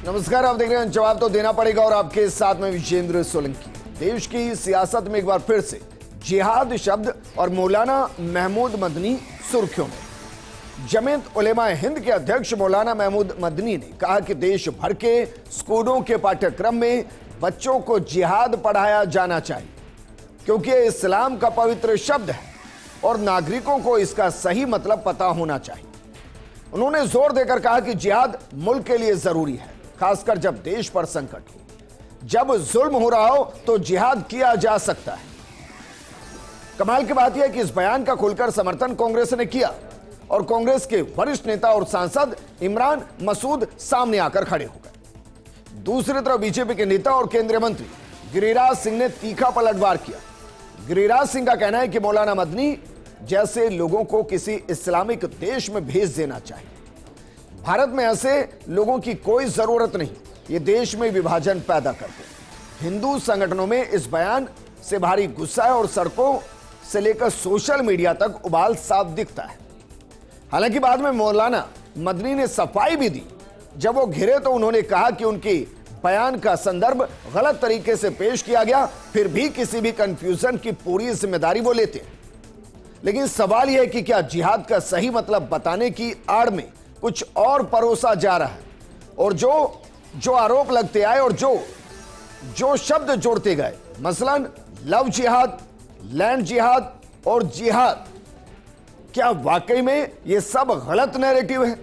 नमस्कार, आप देख रहे हैं जवाब तो देना पड़ेगा और आपके साथ में विजेंद्र सोलंकी। देश की सियासत में एक बार फिर से जिहाद शब्द और मौलाना महमूद मदनी सुर्खियों में। जमीयत उलेमा हिंद के अध्यक्ष मौलाना महमूद मदनी ने कहा कि देश भर के स्कूलों के पाठ्यक्रम में बच्चों को जिहाद पढ़ाया जाना चाहिए, क्योंकि यह इस्लाम का पवित्र शब्द है और नागरिकों को इसका सही मतलब पता होना चाहिए। उन्होंने जोर देकर कहा कि जिहाद मुल्क के लिए जरूरी है, खासकर जब देश पर संकट हो, जब जुल्म हो रहा हो तो जिहाद किया जा सकता है। कमाल की बात यह है कि इस बयान का खुलकर समर्थन कांग्रेस ने किया और कांग्रेस के वरिष्ठ नेता और सांसद इमरान मसूद सामने आकर खड़े हो गए। दूसरी तरफ बीजेपी के नेता और केंद्रीय मंत्री गिरिराज सिंह ने तीखा पलटवार किया। गिरिराज सिंह का कहना है कि मौलाना मदनी जैसे लोगों को किसी इस्लामिक देश में भेज देना चाहिए। भारत में ऐसे लोगों की कोई जरूरत नहीं, ये देश में विभाजन पैदा करते हैं। हिंदू संगठनों में इस बयान से भारी गुस्सा है और सड़कों से लेकर सोशल मीडिया तक उबाल साफ दिखता है। हालांकि बाद में मौलाना मदनी ने सफाई भी दी। जब वो घिरे तो उन्होंने कहा कि उनकी बयान का संदर्भ गलत तरीके से पेश किया गया, फिर भी किसी भी कंफ्यूजन की पूरी जिम्मेदारी वो लेते हैं। लेकिन सवाल यह है कि क्या जिहाद का सही मतलब बताने की आड़ में कुछ और परोसा जा रहा है, और जो आरोप लगते आए और जो शब्द जोड़ते गए, मसलन लव जिहाद, लैंड जिहाद और जिहाद, क्या वाकई में ये सब गलत नैरेटिव है?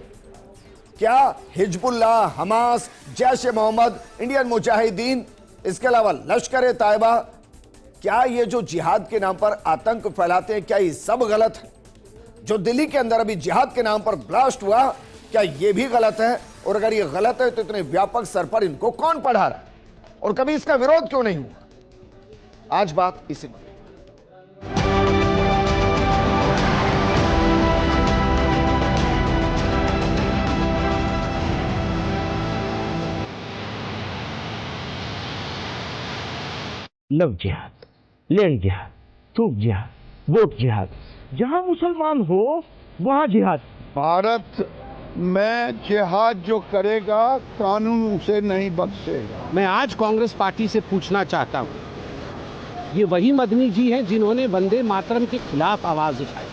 क्या हिजबुल्लाह, हमास, जैश ए मोहम्मद, इंडियन मुजाहिदीन, इसके अलावा लश्कर ए तायबा, क्या ये जो जिहाद के नाम पर आतंक फैलाते हैं, क्या ये सब गलत है? जो दिल्ली के अंदर अभी जिहाद के नाम पर ब्लास्ट हुआ, क्या ये भी गलत है? और अगर ये गलत है तो इतने व्यापक स्तर पर इनको कौन पढ़ा रहा है और कभी इसका विरोध क्यों नहीं हुआ? आज बात इसी में। लव जिहाद, लैंड जिहाद, थूक जिहाद, वोट जिहाद, जहां मुसलमान हो वहां जिहाद। भारत में जिहाद जो करेगा कानून उसे नहीं बख्शेगा। मैं आज कांग्रेस पार्टी से पूछना चाहता हूं, ये वही मदनी जी हैं जिन्होंने वंदे मातरम के खिलाफ आवाज उठाई।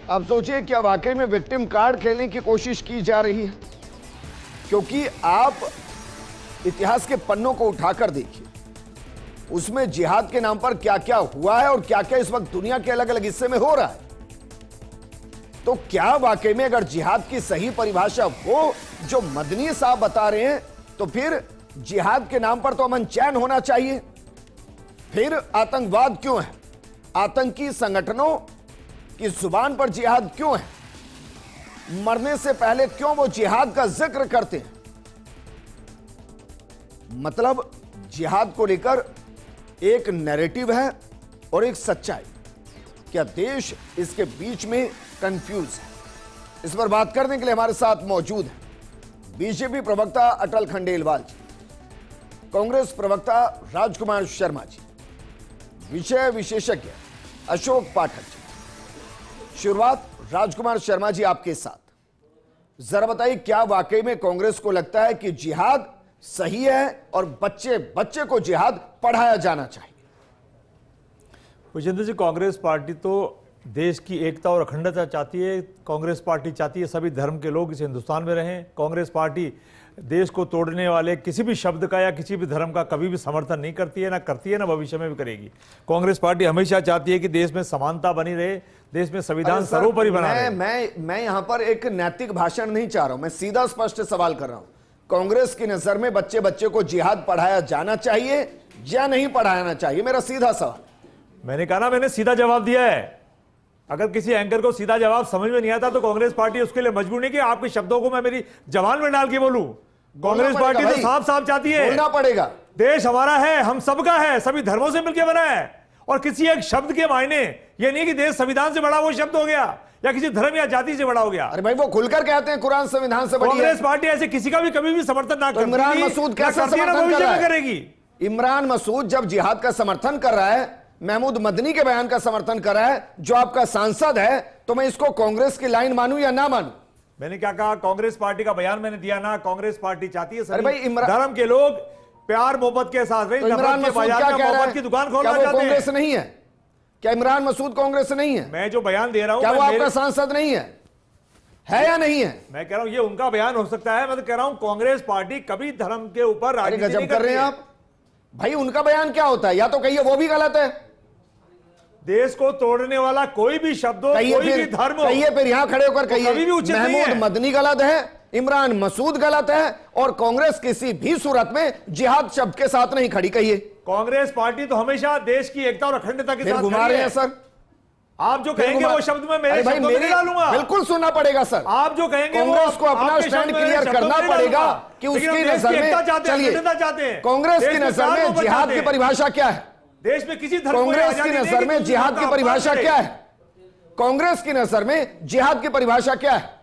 अब सोचिए, क्या वाकई में विक्टिम कार्ड खेलने की कोशिश की जा रही है? क्योंकि आप इतिहास के पन्नों को उठाकर देखिए, उसमें जिहाद के नाम पर क्या क्या हुआ है और क्या क्या इस वक्त दुनिया के अलग अलग हिस्से में हो रहा है। तो क्या वाकई में अगर जिहाद की सही परिभाषा वो जो मदनी साहब बता रहे हैं, तो फिर जिहाद के नाम पर तो अमन चैन होना चाहिए। फिर आतंकवाद क्यों है? आतंकी संगठनों की जुबान पर जिहाद क्यों है? मरने से पहले क्यों वो जिहाद का जिक्र करते हैं? मतलब जिहाद को लेकर एक नैरेटिव है और एक सच्चाई। क्या देश इसके बीच में कंफ्यूज है? इस पर बात करने के लिए हमारे साथ मौजूद है बीजेपी प्रवक्ता अटल खंडेलवाल जी, कांग्रेस प्रवक्ता राजकुमार शर्मा जी, विषय विशेषज्ञ अशोक पाठक जी। शुरुआत राजकुमार शर्मा जी आपके साथ। जरा बताइए, क्या वाकई में कांग्रेस को लगता है कि जिहाद सही है और बच्चे को जिहाद पढ़ाया जाना चाहिए? विजेंद्र जी, कांग्रेस पार्टी तो देश की एकता और अखंडता चाहती है। कांग्रेस पार्टी चाहती है सभी धर्म के लोग इस हिंदुस्तान में रहें। कांग्रेस पार्टी देश को तोड़ने वाले किसी भी शब्द का या किसी भी धर्म का कभी भी समर्थन नहीं करती है, ना करती है, ना भविष्य में भी करेगी। कांग्रेस पार्टी हमेशा चाहती है कि देश में समानता बनी रहे, देश में संविधान सर्वोपरि बना रहे। मैं यहां पर एक नैतिक भाषण नहीं चाह रहा हूं, मैं सीधा स्पष्ट सवाल कर रहा हूं। कांग्रेस की नजर में बच्चे को जिहाद पढ़ाया जाना चाहिए या नहीं पढ़ाना चाहिए? मेरा सीधा सवाल। मैंने कहा ना, मैंने सीधा जवाब दिया है। अगर किसी एंकर को सीधा जवाब समझ में नहीं आता तो कांग्रेस पार्टी उसके लिए मजबूर नहीं कि आपके शब्दों को मैं मेरी जबान में डाल के बोलूं। कांग्रेस पार्टी तो साफ साफ चाहती है, बोलना पड़ेगा। देश हमारा है, हम सबका है, सभी धर्मों से मिलकर बना है, और किसी एक शब्द के मायने ये नहीं कि देश संविधान से बड़ा वो शब्द हो गया या किसी धर्म या जाति से बड़ा हो गया। अरे भाई, वो खुलकर कहते हैं कुरान संविधान से बड़ी है। कांग्रेस पार्टी ऐसे किसी का भी कभी भी समर्थन ना करती, इमरान मसूद कैसे समर्थन करेगी? इमरान मसूद जब जिहाद का समर्थन कर रहा है, महमूद मदनी के बयान का समर्थन कर रहा है, जो आपका सांसद है, तो मैं इसको कांग्रेस की लाइन मानूं या ना मानूं? मैंने क्या कहा? कांग्रेस पार्टी का बयान मैंने दिया ना। कांग्रेस पार्टी चाहती है अरे भाई, सभी धर्म के लोग प्यार मोहब्बत के साथ रहे। तो इमरान नफरत के मसूद बाजार क्या में कह रहा मोहब्बत है? की दुकान क्या खोलना वो चाहते कांग्रेस हैं। नहीं है? क्या इमरान मसूद कांग्रेस नहीं है? मैं जो बयान दे रहा हूं, क्या वो मैं आपका मेरे- सांसद नहीं है या नहीं है? मैं कह रहा हूं ये उनका बयान हो सकता है। मैं तो कह रहा हूं कांग्रेस पार्टी कभी धर्म के ऊपर अरे राजनीति गजब नहीं कर रहे हैं करती है। आप भाई। उनका बयान क्या होता है? या तो कहिए वो भी गलत है, देश को तोड़ने वाला कोई भी शब्द हो, कहिए कोई भी धर्म हो, कहिए फिर यहां खड़े होकर कहिए कभी भी उचित नहीं महमूद है। मदनी गलत है, इमरान मसूद गलत है, और कांग्रेस किसी भी सूरत में जिहाद शब्द के साथ नहीं खड़ी। कहिए। कांग्रेस पार्टी तो हमेशा देश की एकता और अखंडता के फिर साथ घुमा खड़ी रहे है। हैं सर। आप जो फिर कहेंगे घुमा- वो शब्द में अरे मेरे भाई, शब्दों में नहीं डालूंगा। बिल्कुल सुनना पड़ेगा सर। आप जो कहेंगे वो कांग्रेस को अपना आपके स्टैंड शब्द में मेरे क्लियर शब्दों करना में नहीं पड़ेगा डालूंगा। कि लेकिन उसकी हम देश नजर की एकता में चाहते हैं, चलिए अखंडता चाहते हैं। कांग्रेस देश की में नजर प्यार में मोहब्बत जिहाद चाहते की हैं। परिभाषा क्या है? देश में किसी धर्म को कांग्रेस आजादी की नहीं नजर कि में दूसरे जिहाद धर्म की का परिभाषा अपमान क्या करे। है? कांग्रेस की नजर में जिहाद की परिभाषा क्या है?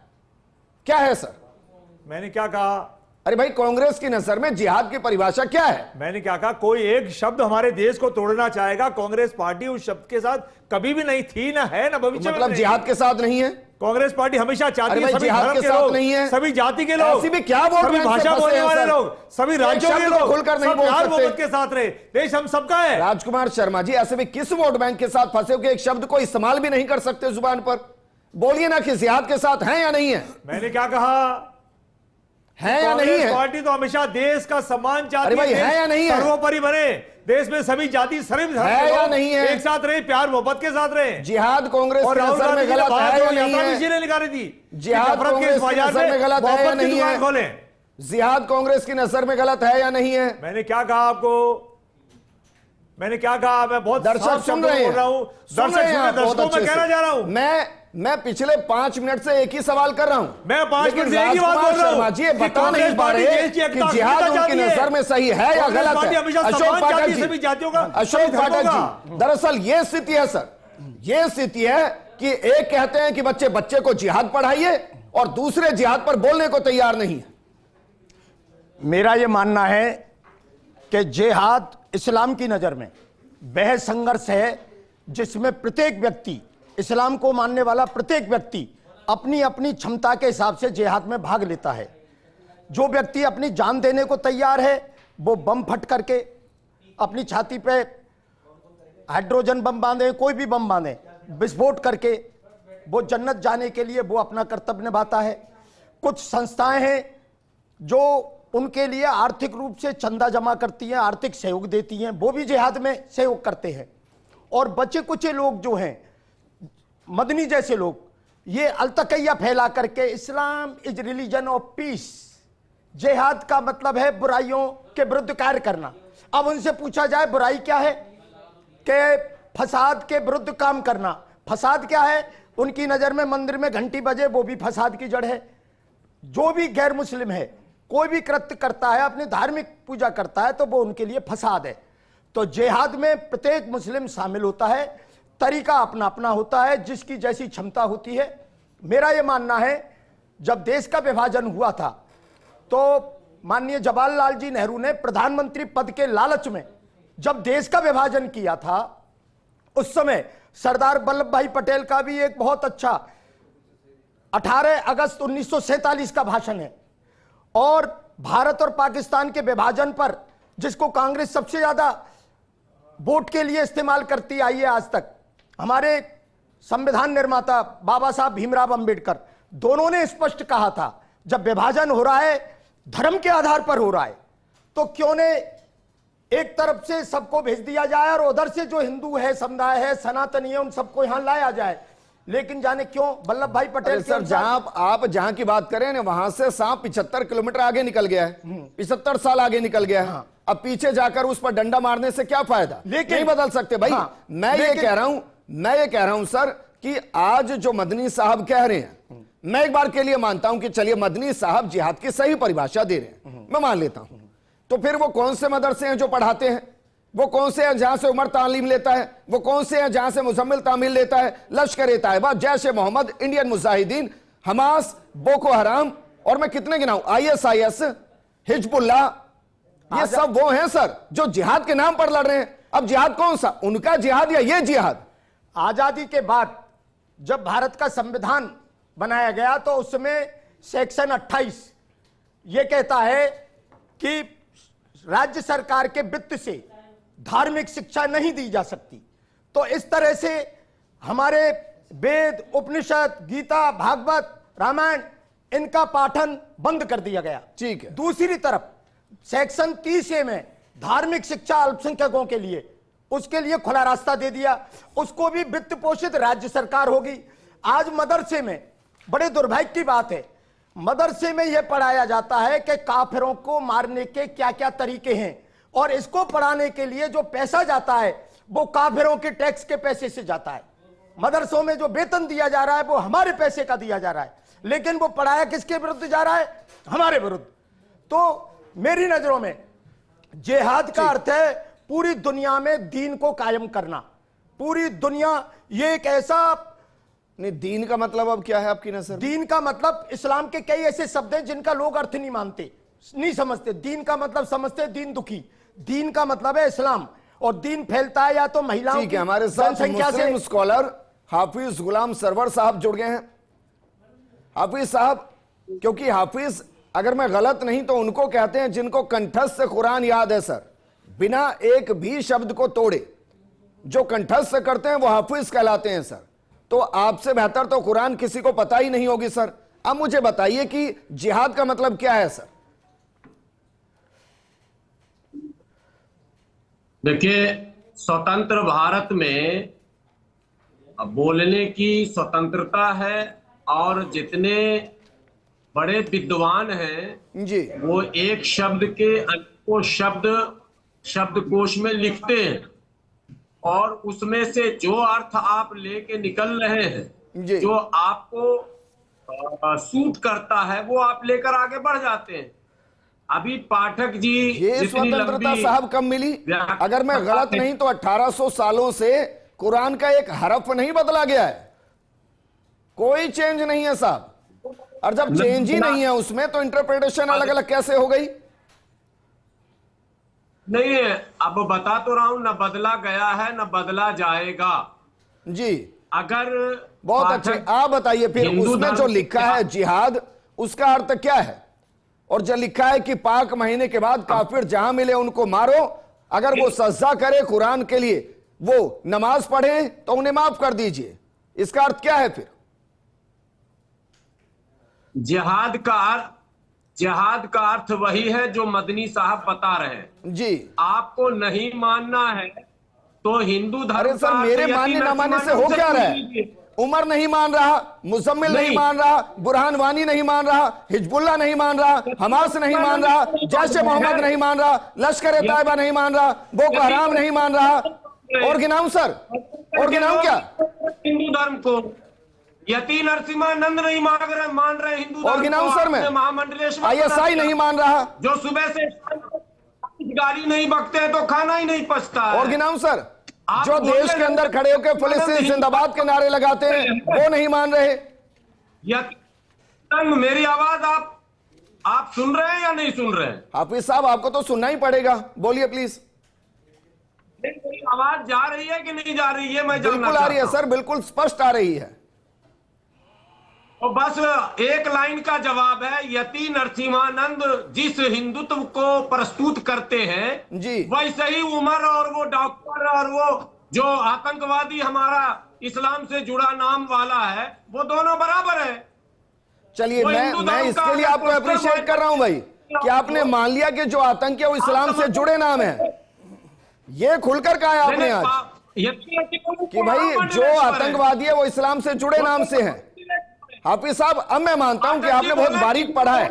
क्या है सर? मैंने क्या कहा? अरे भाई, कांग्रेस की नजर में जिहाद की परिभाषा क्या है? मैंने क्या कहा? कोई एक शब्द हमारे देश को तोड़ना चाहेगा, कांग्रेस पार्टी उस शब्द के साथ कभी भी नहीं थी, ना है, ना भविष्य में मतलब नहीं। जिहाद के साथ नहीं है? कांग्रेस पार्टी हमेशा चाहती अरे है भाई, सभी जिहाद धर्म के के साथ लोग, नहीं है। सभी जाति के लोग, ऐसी भी क्या वोट सभी बैंक से भाषा फंसे बोलने हैं वाले सर? लोग, सभी राज्यों शब्द के को लोग खुलकर नहीं सब बोल प्यार सकते। मोहब्बत के साथ रहे। देश हम सबका है। राजकुमार शर्मा जी, ऐसे भी किस वोट बैंक के साथ फंसे हो कि एक शब्द को इस्तेमाल भी नहीं कर सकते जुबान पर? बोलिए ना कि जिहाद के साथ हैं या नहीं है? मैंने क्या कहा? है या नहीं कांग्रेस है? पार्टी तो हमेशा देश का सम्मान चाहती अरे भाई, देश है या नहीं है? सर्वोपरि बने, देश में सभी जाति सभी धर्म है के या लोग नहीं है? एक साथ रहे, प्यार मोहब्बत के साथ रहे। जिहाद कांग्रेस और की राहुल नजर में गांधी जी ने गलत बाहर है जो या नहीं यात्रा है? इसीलिए निकाली थी कि जिहाद नफरत के कांग्रेस इस की बाजार नजर में में गलत है या मोहब्बत की नहीं दुकान है? खोलें। जिहाद कांग्रेस की नजर में गलत है या नहीं है? मैंने क्या कहा आपको? मैंने क्या कहा? मैं बहुत दर्शक साफ सुन शब्दों रहे में हैं, बोल रहा हूं। सुन दर्शक रहे हैं सुन आप रहे, बहुत दर्शकों अच्छे में कहना से। जा रहा हूं। मैं पिछले 5 मिनट से एक ही सवाल कर रहा हूं। मैं 5 लेकिन मिनट से एक ही बात राजकुमार बोल रहा हूं शर्मा जी ये कि बता कांग्रेस नहीं पा पार्टी रहे देश की एकता कि जिहाद अखंडता उनकी चाहती है। नजर में सही है या कांग्रेस गलत पार्टी है? हमेशा अशोक सम्मान पाठक चाहती है जी, सभी जातियों का, अशोक सभी धर्मों पाठक का। जी, दरअसल ये स्थिति है सर, ये स्थिति है कि एक कहते हैं कि बच्चे को जिहाद पढ़ाइए और दूसरे जिहाद पर बोलने को तैयार नहीं है। मेरा यह मानना है कि जिहाद इस्लाम की नज़र में वह संघर्ष है जिसमें प्रत्येक व्यक्ति, इस्लाम को मानने वाला प्रत्येक व्यक्ति अपनी अपनी क्षमता के हिसाब से जिहाद में भाग लेता है। जो व्यक्ति अपनी जान देने को तैयार है वो बम फट करके अपनी छाती पे हाइड्रोजन बम बांधे, कोई भी बम बांधे, विस्फोट करके वो जन्नत जाने के लिए वो अपना कर्तव्य निभाता है। कुछ संस्थाएं हैं जो उनके लिए आर्थिक रूप से चंदा जमा करती हैं, आर्थिक सहयोग देती हैं, वो भी जिहाद में सहयोग करते हैं। और बचे कुछ लोग जो हैं, मदनी जैसे लोग, ये अलतकैया फैला करके Islam is religion of peace, जिहाद का मतलब है बुराइयों के विरुद्ध कार्य करना। अब उनसे पूछा जाए बुराई क्या है, कि फसाद के विरुद्ध काम करना। फसाद क्या है? उनकी नजर में मंदिर में घंटी बजे वो भी फसाद की जड़ है। जो भी गैर मुस्लिम है, कोई भी कृत्य करता है, अपनी धार्मिक पूजा करता है, तो वो उनके लिए फसाद है। तो जिहाद में प्रत्येक मुस्लिम शामिल होता है, तरीका अपना अपना होता है, जिसकी जैसी क्षमता होती है। मेरा यह मानना है, जब देश का विभाजन हुआ था तो माननीय जवाहरलाल जी नेहरू ने प्रधानमंत्री पद के लालच में जब देश का विभाजन किया था, उस समय सरदार वल्लभ भाई पटेल का भी एक बहुत अच्छा 18 अगस्त 1947 का भाषण है। और भारत और पाकिस्तान के विभाजन पर, जिसको कांग्रेस सबसे ज्यादा वोट के लिए इस्तेमाल करती आई है आज तक, हमारे संविधान निर्माता बाबा साहब भीमराव अंबेडकर, दोनों ने स्पष्ट कहा था, जब विभाजन हो रहा है धर्म के आधार पर हो रहा है, तो क्यों ने एक तरफ से सबको भेज दिया जाए और उधर से जो हिंदू है, समुदाय है, सनातनी है, उन सबको यहां लाया जाए। लेकिन जाने क्यों वल्लभ भाई पटेल के सर, आप जहां की बात करें ना, वहां से सांप 75 किलोमीटर आगे निकल गया है, 75 साल आगे निकल गया है। हाँ। अब पीछे जाकर उस पर डंडा मारने से क्या फायदा? लेकिन नहीं बदल सकते भाई। हाँ, मैं ये कह रहा हूं सर कि आज जो मदनी साहब कह रहे हैं, मैं एक बार के लिए मानता हूं कि चलिए मदनी साहब जिहाद की सही परिभाषा दे रहे हैं, मैं मान लेता हूं। तो फिर वो कौन से मदरसे हैं जो पढ़ाते हैं? वो कौन से हैं जहां से उमर तालीम लेता है? वो कौन से हैं जहां से मुजम्मिल तामील लेता है? Lashkar-e-Taiba, Jaish-e-Mohammed, Indian Mujahideen, Hamas, Boko Haram, और मैं कितने गिनाऊं, ISIS, हिजबुल्लाह, ये सब वो हैं सर जो जिहाद के नाम पर लड़ रहे हैं। अब जिहाद कौन सा, उनका जिहाद या ये जिहाद? आजादी के बाद जब भारत का संविधान बनाया गया तो उसमें सेक्शन 28 ये कहता है कि राज्य सरकार के वित्त से धार्मिक शिक्षा नहीं दी जा सकती। तो इस तरह से हमारे वेद, उपनिषद, गीता, भागवत, रामायण इनका पाठन बंद कर दिया गया। ठीक है। दूसरी तरफ सेक्शन 30A में धार्मिक शिक्षा अल्पसंख्यकों के लिए, उसके लिए खुला रास्ता दे दिया। उसको भी वित्त पोषित राज्य सरकार होगी। आज मदरसे में बड़े दुर्भाग्य की बात है, मदरसे में यह पढ़ाया जाता है कि काफिरों को मारने के क्या क्या तरीके हैं, और इसको पढ़ाने के लिए जो पैसा जाता है वो काफिरों के टैक्स के पैसे से जाता है। मदरसों में जो वेतन दिया जा रहा है वो हमारे पैसे का दिया जा रहा है, लेकिन वो पढ़ाया किसके विरुद्ध जा रहा है? हमारे विरुद्ध। तो मेरी नजरों में जिहाद का अर्थ है पूरी दुनिया में दीन को कायम करना। पूरी दुनिया, ये एक ऐसा नहीं, दीन का मतलब अब क्या है आपकी नजर? दीन का मतलब इस्लाम के कई ऐसे शब्द हैं जिनका लोग अर्थ नहीं मानते, नहीं समझते। दीन का मतलब समझते दीन दुखी। दीन का मतलब है इस्लाम, और दीन फैलता है या तो महिलाओं ठीक है, की हमारे साथ जनसंख्या मुस्लिम से। स्कॉलर हाफिज गुलाम सरवर साहब जुड़ गए हैं। हाफिज साहब, क्योंकि हाफिज अगर मैं गलत नहीं तो उनको कहते हैं जिनको कंठस्थ से कुरान याद है सर, बिना एक भी शब्द को तोड़े जो कंठस्थ करते हैं वो हाफिज कहलाते हैं सर। तो आपसे बेहतर तो कुरान किसी को पता ही नहीं होगी सर। अब मुझे बताइए कि जिहाद का मतलब क्या है सर? देखिए, स्वतंत्र भारत में बोलने की स्वतंत्रता है, और जितने बड़े विद्वान हैं जी, वो एक शब्द के को शब्दकोश में लिखते हैं, और उसमें से जो अर्थ आप लेके निकल रहे हैं, जी। जो आपको सूट करता है वो आप लेकर आगे बढ़ जाते हैं। अभी पाठक जी ये जितनी स्वतंत्रता लंबी साहब कब मिली? अगर मैं गलत नहीं तो 1800 सालों से कुरान का एक हरफ नहीं बदला गया है, कोई चेंज नहीं है साहब। और जब चेंज ही नहीं है उसमें तो इंटरप्रिटेशन अलग अलग कैसे हो गई? नहीं है, अब बता तो रहा हूं, न बदला गया है न बदला जाएगा जी। अगर बहुत अच्छे, आप बताइए फिर उसमें जो लिखा है जिहाद, उसका अर्थ क्या है? और जो लिखा है कि पाक महीने के बाद काफिर जहां मिले उनको मारो, अगर वो सज्जा करे कुरान के लिए, वो नमाज पढ़े तो उन्हें माफ कर दीजिए, इसका अर्थ क्या है फिर? जिहाद का अर्थ वही है जो मदनी साहब बता रहे हैं जी। आपको नहीं मानना है तो हिंदू धर्म। अरे सर, मेरे मानने ना मानने से हो क्या रहा है? उमर नहीं मान रहा, मुजम्मिल नहीं मान रहा, बुरहान वानी नहीं मान रहा, हिजबुल्लाह नहीं मान रहा, हमास नहीं मान रहा, जैश मोहम्मद नहीं मान रहा, लश्कर ए तैयबा नहीं मान रहा, बोको हराम नहीं मान रहा, और गिनाऊं सर, और गिनाऊं क्या? हिंदू धर्म को यति नरसिम्हानंद नहीं मान रहे हिंदू और धर्म गिनाऊं को। सर मैं, महामंडलेश्वर ISI नहीं मान रहा, जो सुबह से गाली नहीं बकते हैं तो खाना ही नहीं पचता है। और गिनाऊं सर, जो देश के अंदर खड़े होकर फिलिस्तीन जिंदाबाद के नारे लगाते हैं वो नहीं मान रहे। मेरी आवाज आप सुन रहे हैं या नहीं सुन रहे हैं? हाफिज साहब, आपको तो सुनना ही पड़ेगा, बोलिए प्लीज। मेरी आवाज जा रही है कि नहीं जा रही है? मैं जानना बिल्कुल आ रही है चाहता हूं। सर, बिल्कुल स्पष्ट आ रही है। तो बस एक लाइन का जवाब है, यति नरसिम्हानंद जिस हिंदुत्व को प्रस्तुत करते हैं जी, वैसे ही उमर और वो डॉक्टर और वो जो आतंकवादी हमारा इस्लाम से जुड़ा नाम वाला है, वो दोनों बराबर है। चलिए, वो मैं हिंदू धर्म इसके का लिए आपको पोस्टर अप्रिशिएट कर रहा हूं भाई कि आपने मान लिया कि जो आतंकी है वो इस्लाम से जुड़े नाम है। ये खुलकर कहा है आपने आज कि भाई जो आतंकवादी है वो इस्लाम से जुड़े नाम से है। हाफिज साहब, अब मैं मानता हूं कि आपने बहुत बारीक पढ़ा है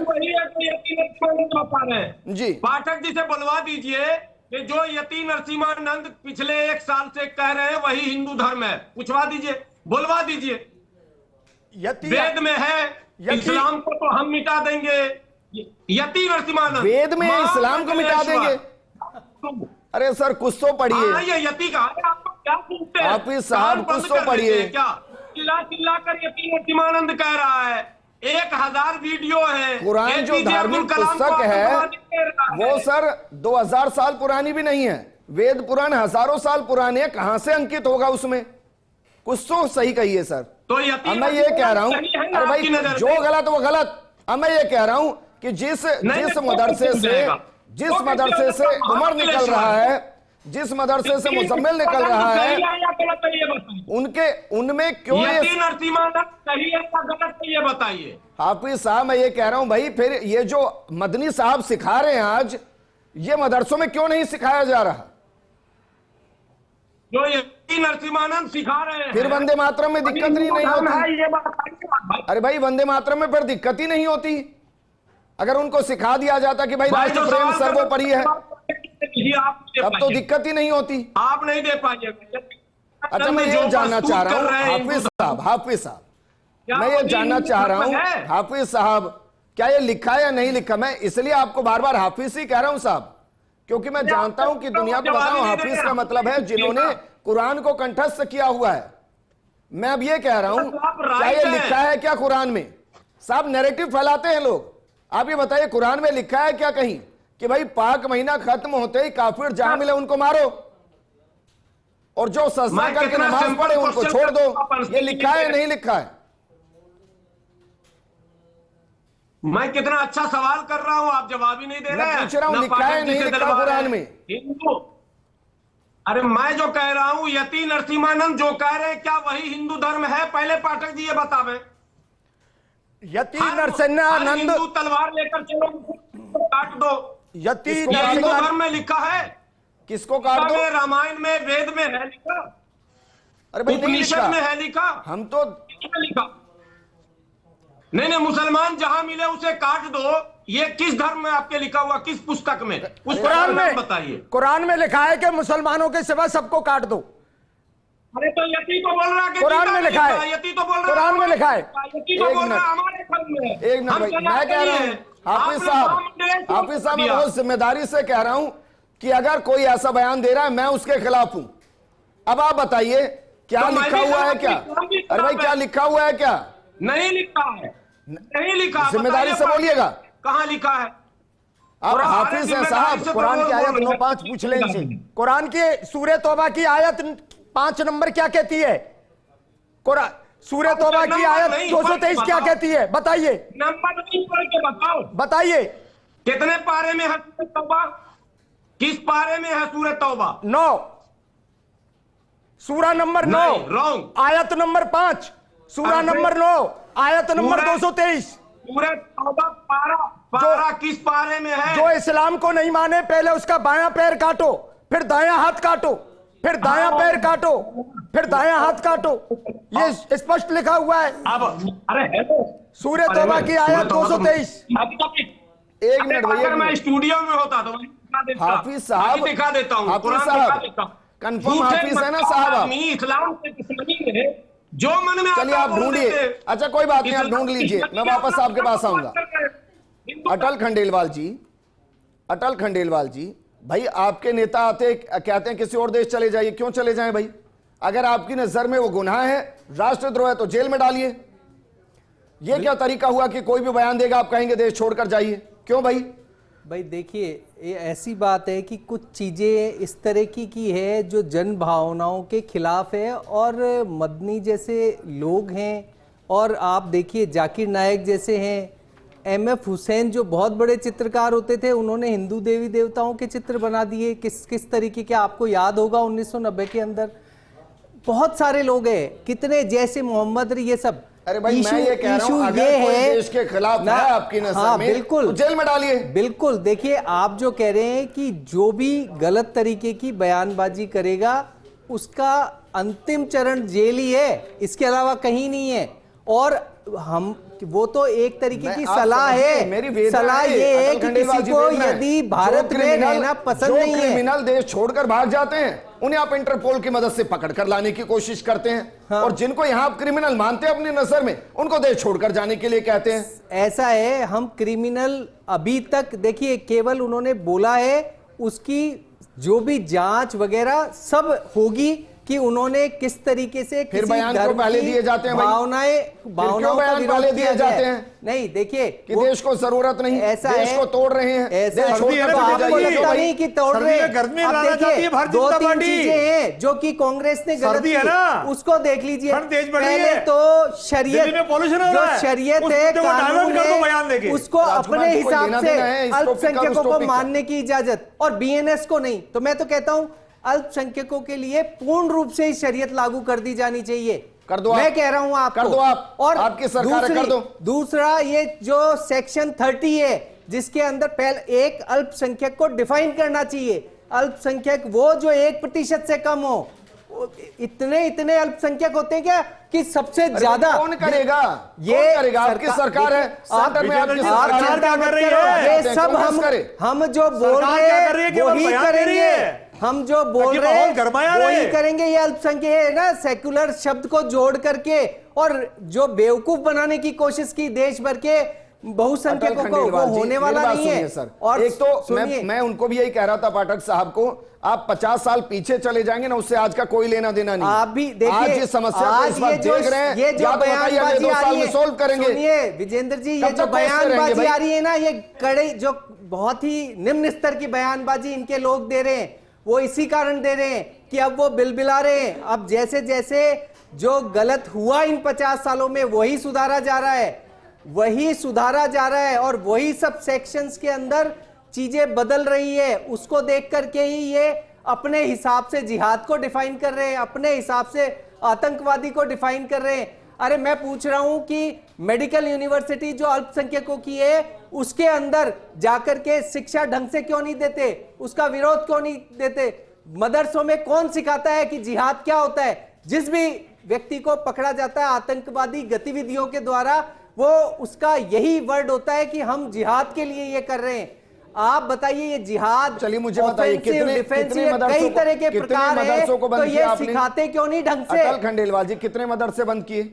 जी। पाठक जी से बुलवा दीजिए कि जो यति नरसिम्हानंद पिछले 1 साल से कह रहे हैं वही हिंदू धर्म है, पूछवा दीजिए, बुलवा दीजिए। वेद में है इस्लाम को तो हम मिटा देंगे, यति नरसिम्हानंद वेद में इस्लाम को मिटा देंगे? अरे सर, कुछ तो पढ़िए। ये यति का आपको क्या सुनते हैं? हाफिज साहब, कुछ तो पढ़िए। क्या चिल्ला कर यति नरसिम्हानंद कह रहा है? 1000 वीडियो है। कुरान जो धार्मिक पुस्तक है वो सर 2000 साल पुरानी भी नहीं है। वेद पुराण हजारों साल पुराने हैं, कहां से अंकित होगा उसमें? कुछ तो सही कहिए सर। तो अब यतीम मैं ये कह रहा हूं, सही है ना अरे भाई आपकी नजर जो में? गलत वो गलत। अब मैं ये कह रहा हूं कि जिस मदरसे से उमर निकल रहा है, जिस मदरसे से मुजम्मिल निकल रहा है, उनमें क्यों यतीम नरसिम्हा सही है या गलत है, ये बताइए। हाफिज साहब मैं ये कह रहा हूं भाई, फिर ये जो मदनी साहब सिखा रहे हैं आज, ये मदरसों में क्यों नहीं सिखाया जा रहा? जो यतीम नरसिम्हानंद सिखा रहे हैं, फिर वंदे मातरम में दिक्कत नहीं होती? ये बताइए। अरे भाई वंदे मातरम में फिर दिक्कत ही नहीं होती अगर उनको सिखा दिया जाता कि भाई राष्ट्र प्रेम सर्वोपरि है, तब तो दिक्कत ही नहीं होती। आप नहीं दे पाइए। अच्छा मैं ये जानना चाह रहा हूं हाफिज साहब, मैं ये जानना चाह रहा हूं हाफिज साहब, क्या ये लिखा है या नहीं लिखा? मैं इसलिए आपको बार बार हाफिज ही कह रहा हूं साहब, क्योंकि मैं जानता हूं कि दुनिया को बताऊं हाफिज का मतलब है जिन्होंने कुरान को कंठस्थ किया हुआ है। मैं अब ये कह रहा हूं क्या ये लिखा है क्या कुरान में? साहब नैरेटिव फैलाते हैं लोग। आप ये बताइए कुरान में लिखा है क्या कहीं कि भाई पाक महीना खत्म होते ही काफिर जहां मिले उनको मारो और जो सजदा करके नमाज पढ़े उनको छोड़ दो? ये लिखा है नहीं लिखा है? मैं कितना अच्छा सवाल कर रहा हूं, आप जवाब ही नहीं दे रहे हैं। मैं पूछ रहा हूं लिखा है नहीं लिखा कुरान में? हिंदू, अरे मैं जो कह रहा हूं यतीम नरसिम्हानंद जो कह रहे हैं क्या वही हिंदू धर्म है? पहले पाठक जी ये बतावे। यतीम नरसिम्हानंद हिंदू तलवार लेकर चलो काट दो, यतीम हिंदू धर्म में लिखा है? किसको काट दो? रामायण में वेद में है लिखा, अरे भाई नहीं उपनिषद लिखा। में है लिखा, हम तो लिखा नहीं मुसलमान जहां मिले उसे काट दो। ये किस धर्म में आपके लिखा हुआ, किस पुस्तक में? उस कुरान में बताइए। कुरान में लिखा है कि मुसलमानों के सिवा सबको काट दो। अरे तो यती तो बोल रहा है कि कुरान में लिखा है, यती तो बोल रहा है कुरान में लिखा है। यती तो बोल रहा है हमारे धर्म में। एक मिनट भाई, मैं कह रहा हूं हाफिज साहब मैं बहुत जिम्मेदारी से कह रहा हूं कि अगर कोई ऐसा बयान दे रहा है मैं उसके खिलाफ हूं। अब आप बताइए क्या तो लिखा हुआ है क्या? अरे भाई क्या लिखा हुआ है क्या? नहीं लिखा है, नहीं लिखा। जिम्मेदारी से बोलिएगा। कहाँ लिखा है? आप हाफिज हैं साहब, कुरान की आयत 9:5 पूछ लें इनसे। कुरान की सूरह तौबा की आयत 5 नंबर क्या कहती है? कुरान सूरह तौबा की आयत 223 क्या कहती है? बताइए, नंबर नहीं पढ़ के बताओ। बताइए कितने पारे में है सूरह तौबा? किस पारे में है सूरह तौबा? 9, सूरा नंबर 9, रॉन्ग। आयत नंबर 5, सूरा नंबर 9, आयत नंबर 223। सूरह तौबा पारा किस पारे में है? जो इस्लाम को नहीं माने पहले उसका बायां पैर काटो, फिर दायां हाथ काटो, फिर दायां पैर काटो, फिर दायां हाथ काटो। ये स्पष्ट लिखा हुआ है। अब अरे सूरह तौबा की आयत 223। एक मिनट भैया, अगर मैं स्टूडियो में होता तो दिखा देता। हाफिज साहब दिखा देता हूँ, हाफिज कुरान साहब दिखा देता हूँ। कंफर्म हाफिज है ना साहब आप? इस्लाम से दुश्मनी में जो मन में चलिए आता आप बोल ढूंढिए। देते। अच्छा कोई बात नहीं, आप ढूंढ लीजिए, मैं वापस आपके पास आऊंगा। अटल खंडेलवाल जी, अटल खंडेलवाल जी, भाई आपके नेता आते कहते हैं किसी और देश चले जाइए, क्यों चले जाएं भाई? अगर आपकी नजर में वो गुनाह है, राष्ट्रद्रोह है, तो जेल में डालिए। ये क्या तरीका हुआ कि कोई भी बयान देगा आप कहेंगे देश छोड़कर जाइए? क्यों भाई? भाई देखिए, ये ऐसी बात है कि कुछ चीज़ें इस तरह की है जो जन भावनाओं के खिलाफ है, और मदनी जैसे लोग हैं, और आप देखिए जाकिर नायक जैसे हैं, MF हुसैन जो बहुत बड़े चित्रकार होते थे, उन्होंने हिंदू देवी देवताओं के चित्र बना दिए। किस तरीके के, आपको याद होगा 1990 के अंदर बहुत सारे लोग हैं, कितने जैसे मोहम्मद ये सब। अरे भाई मैं ये कह रहा हूं अगर कोई देश के खिलाफ है आपकी नजर में, बिल्कुल तो जेल में डालिए। बिल्कुल, देखिए आप जो कह रहे हैं कि जो भी गलत तरीके की बयानबाजी करेगा उसका अंतिम चरण जेल ही है, इसके अलावा कहीं नहीं है। और हम वो तो एक तरीके की सलाह है, सलाह ये है कि किसी को यदि भारत में रहना पसंद नहीं है, क्रिमिनल देश छोड़कर भाग जाते हैं उन्हें आप इंटरपोल की मदद से पकड़ कर लाने की कोशिश करते हैं। हाँ। और जिनको यहाँ आप क्रिमिनल मानते हैं अपनी नजर में, उनको देश छोड़कर जाने के लिए कहते हैं। ऐसा है, हम क्रिमिनल अभी तक देखिए केवल उन्होंने बोला है, उसकी जो भी जांच वगैरह सब होगी कि उन्होंने किस तरीके से फिर किसी बयान को धर्म पहले की दिए जाते हैं भाई। भावनाओं का बयान विरोध पहले किया दिए जाते जाए। हैं नहीं देखिए कि देश को जरूरत नहीं, ऐसा देश है, को तोड़ रहे हैं, ऐसा देश है, छोड़ तो कर आपको चले जाइए। लगता नहीं कि तोड़ रहे हैं? सर्दी में अब लाना चाहती है देखिए भारतीय दो जनता तीन पार्टी। चीजें हैं जो कि कांग्रेस ने गलत सर्दी है की, ना, उसको देख लीजिए। ठंड तेज बढ़ रही पहले है, तो शरीयत, दिल्ली में pollution हो जो रहा है, शरीयत उस है, मुद्दे को कानून divert कर दो है, बयान देके। उसको अपने राजकुमार जी को हिसाब लेना से देना है इस टॉपिक का, अल्पसंख्यकों उस को टॉपिक का। मानने की इजाजत, और बीएनएस को नहीं। तो मैं तो कहता हूं अल्पसंख्यकों के लिए पूर्ण रूप से ही शरीयत लागू कर दी जानी चाहिए। कर दो मैं आप। कह रहा हूं आपको, कर दो आप। और आपकी सरकार है, कर दो। दूसरा ये जो सेक्शन 30 है जिसके अंदर पहले एक अल्पसंख्यक को डिफाइन करना चाहिए। अल्पसंख्यक वो जो 1% से कम हो। इतने अल्पसंख्यक होते हैं क्या कि सबसे ज्यादा कौन करेगा? ये कौन करेगा? आपकी सरकार है, सेंटर में आपकी सरकार है। क्या कर रही है? ये सब हम जो बोल सरकार रहे क्या कर रही है हैं कि वही बयान दे रही करेंगे। है? हम जो बोल ताकि रहे माहौल गरमाया हैं वही रहे। करेंगे। ये अल्पसंख्यक है ना, सेकुलर शब्द को जोड़ करके और जो बेवकूफ बनाने की कोशिश की देश भर के बहुसंख्यकों को, वो होने वाला नहीं है। सर, और एक तो सुनिए, मैं उनको भी यही कह रहा था पाठक साहब को, आप 50 साल पीछे चले जाएंगे ना, उससे आज का कोई लेना देना नहीं। आप भी देखिए, आज ये समस्या को इस वक्त देख रहे हैं, ये जो या तो बताइए अगले बयानबाजी 2 आ साल रही में है, सोल्व करेंगे। सुनिए विजेंद्र जी, ये कब जो तक कोशिश करेंगे बयानबाजी भाई? आ रही है ना, ये कड़े जो बहुत ही निम्न स्तर की बयानबाजी इनके लोग दे रहे हैं, वो इसी कारण दे रहे हैं कि अब वो बिलबिला रहे हैं। अब जैसे जैसे जो गलत हुआ इन 50 सालों में वही सुधारा जा रहा है, वही सुधारा जा रहा है, और वही सब सेक्शंस के अंदर चीजें बदल रही है। उसको देख करके ही ये अपने हिसाब से जिहाद को डिफाइन कर रहे हैं, अपने हिसाब से आतंकवादी को डिफाइन कर रहे हैं। अरे मैं पूछ रहा हूं कि मेडिकल यूनिवर्सिटी जो अल्पसंख्यकों की है उसके अंदर जाकर के शिक्षा ढंग से क्यों नहीं देते, उसका विरोध क्यों नहीं देते? मदरसों में कौन सिखाता है कि जिहाद क्या होता है? जिस भी व्यक्ति को पकड़ा जाता है आतंकवादी गतिविधियों के द्वारा, वो उसका यही वर्ड होता है कि हम जिहाद के लिए ये कर रहे हैं। आप बताइए ये जिहाद, चलिए मुझे बताइए offensive, defensive, कई तरह के प्रकार है, तो ये सिखाते क्यों नहीं ढंग से? अटल खंडेलवाल जी, कितने मदरसे बंद किए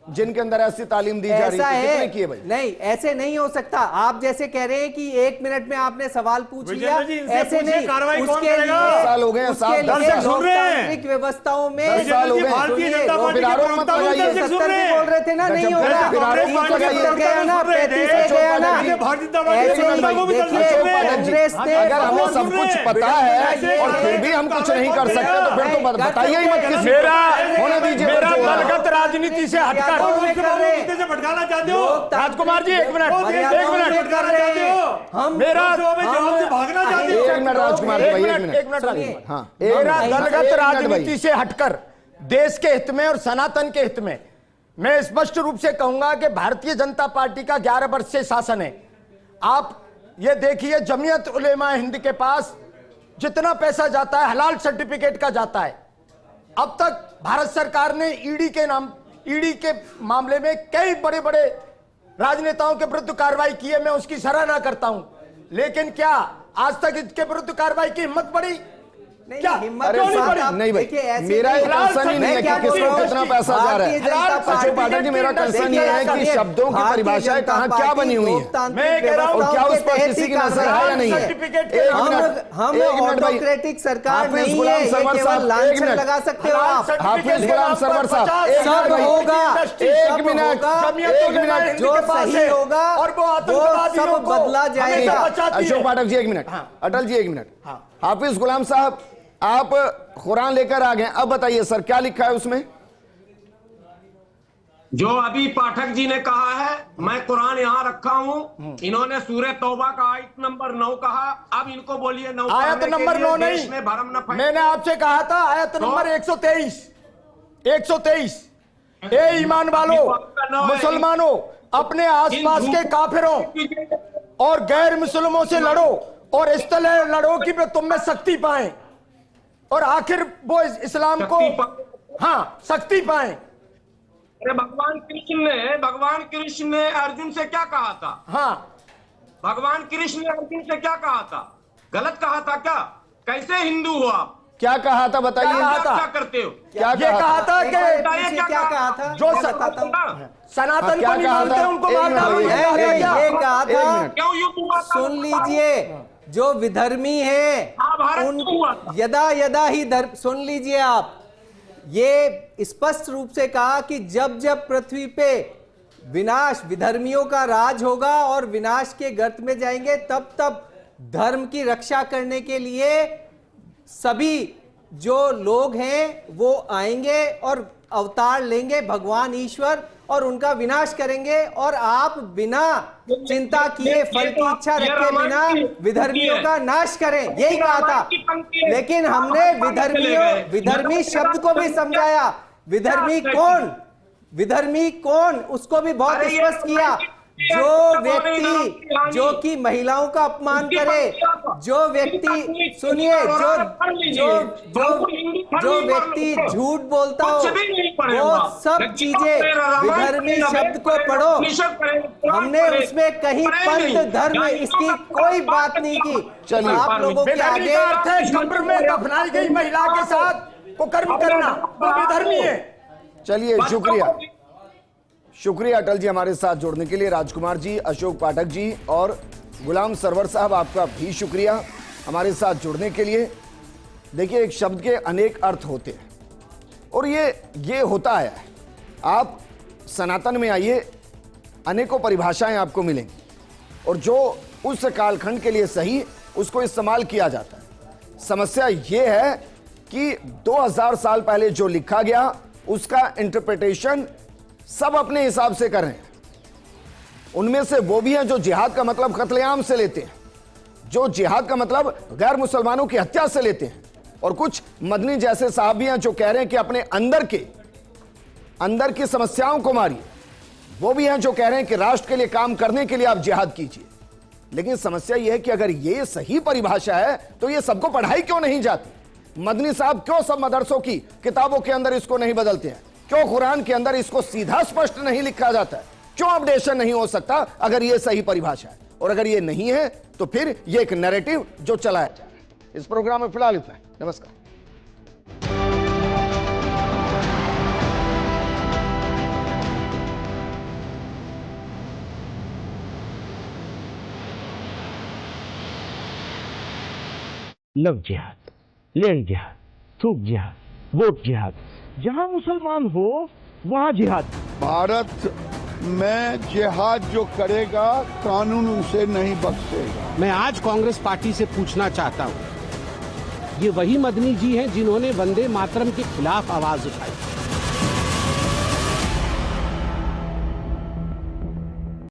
जिनके अंदर ऐसी तालीम दी जा रही ऐसा है? है, कितने किए भाई? नहीं ऐसे नहीं हो सकता। आप जैसे कह रहे हैं कि 1 मिनट में आपने सवाल पूछ लिया, विजेंद्र जी, इनसे ऐसे पूछिए, नहीं। कार्रवाई कौन उसके करेगा? लिए, 10 साल हो गए हैं, उसके साहब, लिए 10 साल सुन रहे हैं। लोकतांत्रिक व्यवस्थाओं में 10 साल हो गए। भारतीय जनता सुनिए, पार्टी फिर के आरोप प्रवक्ता मत भी लगाइए। 10 सुन 70 रहे भी हैं। बोल रहे थे ना, नहीं होगा। कांग्रेस पार्टी के 30 प्रवक्ता गया ना, सुन रहे थे। 35 से गया ना। अशोक भारतीय जनता पार्टी के ऐसे ही प्रवक्ता को भी देखिए, दर्शक में कांग्रेस ने अगर हमें बहुत सब कुछ सुन पता रहे हैं। है और फिर भी हम कुछ नहीं कर सकते, तो फिर तो बताइए ही मत किसी मेरा होने दीजिए। मेरा बच्चों का। दलगत राजनीति से हटकर से भटकाना चाहते हो? राजकुमार जी, एक मिनट, एक मिनट। भटकाना चाहते हो? हम मेरा जवाब से भागना चाहते हो? एक मिनट राजकुमार जी भाई, एक मिनट। एक मिनट राजकुमार। हाँ, मेरा एक दलगत मिनट राजनीति भाई। से हटकर देश के हित में और सनातन के हित में मैं स्पष्ट रूप से कहूंगा कि भारतीय जनता पार्टी का 11 वर्ष से शासन है। आप ये देखिए, जमीयत उलेमा हिंद के पास जितना पैसा जाता है हलाल सर्टिफिकेट का जाता है। अब तक भारत सरकार ने ईडी के मामले में कई बड़े बड़े राजनेताओं के विरुद्ध कार्रवाई की है, मैं उसकी सराहना करता हूं। लेकिन क्या आज तक इसके विरुद्ध कार्रवाई की हिम्मत पड़ी? क्या हिम्मत अरे के साथ साहब, आप नहीं भाई, देखिए, ऐसे मेरा नहीं। एक कंसर्न ही नहीं है कि किसको कितना पैसा जा रहा है। भारतीय जनता अशोक पाठक जी, मेरा कंसर्न ये है कि शब्दों की परिभाषाएं कहाँ क्या बनी हुई है, मैं कह रहा हूं, और क्या उस पर किसी की नजर है या नहीं है? हम ऑटोक्रेटिक सरकार नहीं है, ये केवल लांछन लगा सकते हो आप। हाफिज गुलाम सरवर साहब, सब होगा, एक मिनट, जो सही होगा और वो सब बदला जाएगा। Ashok Pathak ji 1 minute, Atal ji 1 minute. हाफिज गुलाम साहब, आप कुरान लेकर आ गए, अब बताइए सर क्या लिखा है उसमें? जो अभी पाठक जी ने कहा है, मैं कुरान यहां रखा हूं। इन्होंने सूरह तौबा का आयत नंबर 9 कहा, अब इनको बोलिए 9 आयत नंबर 9 नहीं, में भरम न फैले। मैंने आपसे कहा था आयत नंबर 123। ए ईमान वालों, मुसलमानों, अपने आसपास के काफिरों और गैर मुसलमानों से लड़ो, और इस तरह लड़ो कि वे तुम में शक्ति पाएं, और आखिर वो इस्लाम को शक्ति पाएं। अरे भगवान कृष्ण ने अर्जुन से क्या कहा था? भगवान कृष्ण ने अर्जुन से क्या कहा था? गलत कहा था क्या? कैसे हिंदू हो आप? क्या कहा था बताइए? क्या करते हो? क्या कहा था कि क्या कहा था? जो सनातन को नहीं मानते उनको मार डालो, ये कहा था। क्यों युद्ध हुआ? सुन लीजिए, जो विधर्मी है भारत उन क्यों हुआ था? यदा यदा ही धर्म, सुन लीजिए आप, ये स्पष्ट रूप से कहा कि जब जब पृथ्वी पे विनाश, विधर्मियों का राज होगा और विनाश के गर्त में जाएंगे, तब तब धर्म की रक्षा करने के लिए सभी जो लोग हैं वो आएंगे और अवतार लेंगे, भगवान ईश्वर, और उनका विनाश करेंगे। और आप बिना चिंता किए, फल की इच्छा रखे बिना विधर्मियों का नाश करें, यही कहा था। लेकिन हमने विधर्मी शब्द को भी समझाया। विधर्मी कौन उसको भी बहुत स्पष्ट किया। जो व्यक्ति जो कि महिलाओं का अपमान करे, जो व्यक्ति, सुनिए, जो व्यक्ति झूठ बोलता हो, वो सब चीजें, विधर्मी शब्द को पढ़ो। हमने उसमें कहीं पंथ धर्म इसकी कोई बात नहीं की। चलिए, आप लोगों के आगे कब्र में दफनाई गई महिला के साथ को कर्म करना वो विधर्मी है। चलिए, शुक्रिया अटल जी हमारे साथ जुड़ने के लिए। राजकुमार जी, अशोक पाठक जी और गुलाम सरवर साहब, आपका भी शुक्रिया हमारे साथ जुड़ने के लिए। देखिए, एक शब्द के अनेक अर्थ होते हैं और ये होता है। आप सनातन में आइए, अनेकों परिभाषाएं आपको मिलेंगी और जो उस कालखंड के लिए सही, उसको इस्तेमाल किया जाता है। समस्या ये है कि 2000 साल पहले जो लिखा गया उसका इंटरप्रिटेशन सब अपने हिसाब से कर रहे हैं। उनमें से वो भी हैं जो जिहाद का मतलब कत्लेआम से लेते हैं, जो जिहाद का मतलब गैर मुसलमानों की हत्या से लेते हैं, और कुछ मदनी जैसे साहब भी हैं जो कह रहे हैं कि अपने अंदर की समस्याओं को मारिए। वो भी हैं जो कह रहे हैं कि राष्ट्र के लिए काम करने के लिए आप जिहाद कीजिए। लेकिन समस्या यह है कि अगर ये सही परिभाषा है तो ये सबको पढ़ाई क्यों नहीं जाती? मदनी साहब क्यों सब मदरसों की किताबों के अंदर इसको नहीं बदलते हैं? क्यों कुरान के अंदर इसको सीधा स्पष्ट नहीं लिखा जाता है? क्यों अपडेशन नहीं हो सकता अगर ये सही परिभाषा है? और अगर ये नहीं है तो फिर ये एक नैरेटिव जो चलाया जा रहा है। इस प्रोग्राम में फिलहाल इतना है। नमस्कार। लव जिहाद, लैंड जिहाद, थूक जिहाद, वोट जिहाद, जहां मुसलमान हो वहां जिहाद। भारत में जिहाद जो करेगा कानून उसे नहीं बख्शेगा। मैं आज कांग्रेस पार्टी से पूछना चाहता हूं, ये वही मदनी जी हैं जिन्होंने वंदे मातरम के खिलाफ आवाज उठाई।